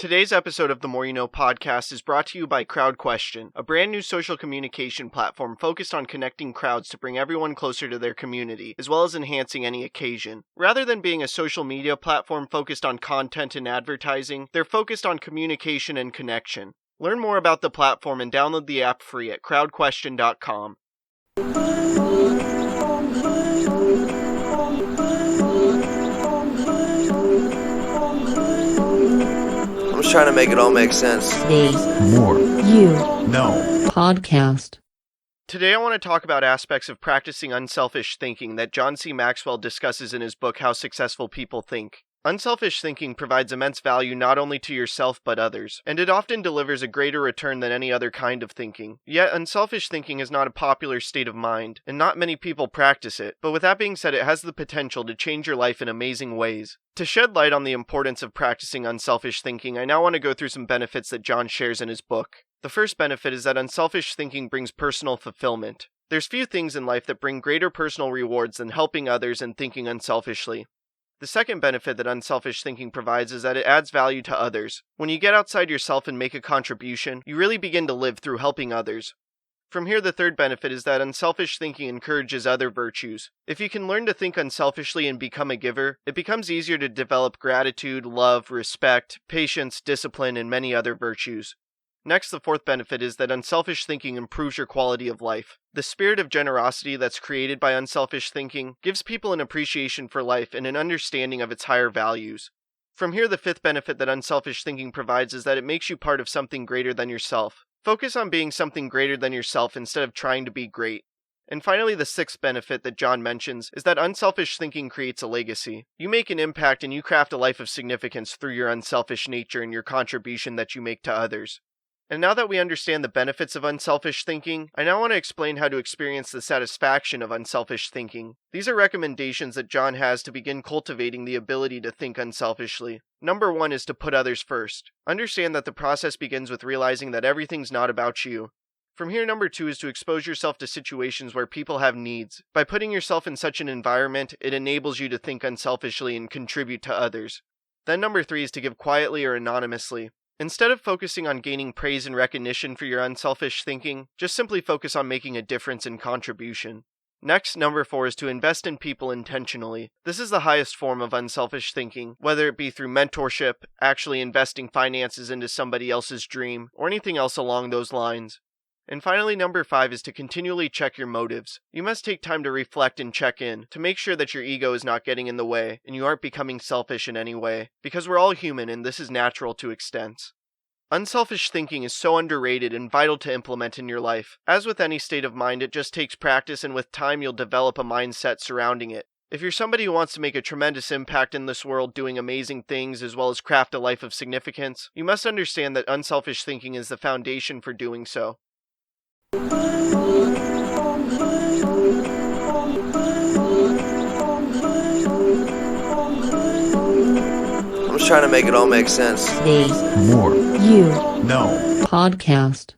Today's episode of the More You Know podcast is brought to you by CrowdQuestion, a brand new social communication platform focused on connecting crowds to bring everyone closer to their community, as well as enhancing any occasion. Rather than being a social media platform focused on content and advertising, they're focused on communication and connection. Learn more about the platform and download the app free at crowdquestion.com. I'm just trying to make it all make sense. Today's More You No podcast. Today I want to talk about aspects of practicing unselfish thinking that John C. Maxwell discusses in his book How Successful People Think. Unselfish thinking provides immense value not only to yourself but others, and it often delivers a greater return than any other kind of thinking. Yet unselfish thinking is not a popular state of mind, and not many people practice it, but with that being said, it has the potential to change your life in amazing ways. To shed light on the importance of practicing unselfish thinking, I now want to go through some benefits that John shares in his book. The first benefit is that unselfish thinking brings personal fulfillment. There's few things in life that bring greater personal rewards than helping others and thinking unselfishly. The second benefit that unselfish thinking provides is that it adds value to others. When you get outside yourself and make a contribution, you really begin to live through helping others. From here, the third benefit is that unselfish thinking encourages other virtues. If you can learn to think unselfishly and become a giver, it becomes easier to develop gratitude, love, respect, patience, discipline, and many other virtues. Next, the fourth benefit is that unselfish thinking improves your quality of life. The spirit of generosity that's created by unselfish thinking gives people an appreciation for life and an understanding of its higher values. From here, the fifth benefit that unselfish thinking provides is that it makes you part of something greater than yourself. Focus on being something greater than yourself instead of trying to be great. And finally, the sixth benefit that John mentions is that unselfish thinking creates a legacy. You make an impact and you craft a life of significance through your unselfish nature and your contribution that you make to others. And now that we understand the benefits of unselfish thinking, I now want to explain how to experience the satisfaction of unselfish thinking. These are recommendations that John has to begin cultivating the ability to think unselfishly. Number one is to put others first. Understand that the process begins with realizing that everything's not about you. From here, number two is to expose yourself to situations where people have needs. By putting yourself in such an environment, it enables you to think unselfishly and contribute to others. Then number three is to give quietly or anonymously. Instead of focusing on gaining praise and recognition for your unselfish thinking, just simply focus on making a difference and contribution. Next, number four is to invest in people intentionally. This is the highest form of unselfish thinking, whether it be through mentorship, actually investing finances into somebody else's dream, or anything else along those lines. And finally, number five is to continually check your motives. You must take time to reflect and check in, to make sure that your ego is not getting in the way, and you aren't becoming selfish in any way, because we're all human and this is natural to extents. Unselfish thinking is so underrated and vital to implement in your life. As with any state of mind, it just takes practice, and with time you'll develop a mindset surrounding it. If you're somebody who wants to make a tremendous impact in this world doing amazing things as well as craft a life of significance, you must understand that unselfish thinking is the foundation for doing so. I'm just trying to make it all make sense. Today's More You No podcast.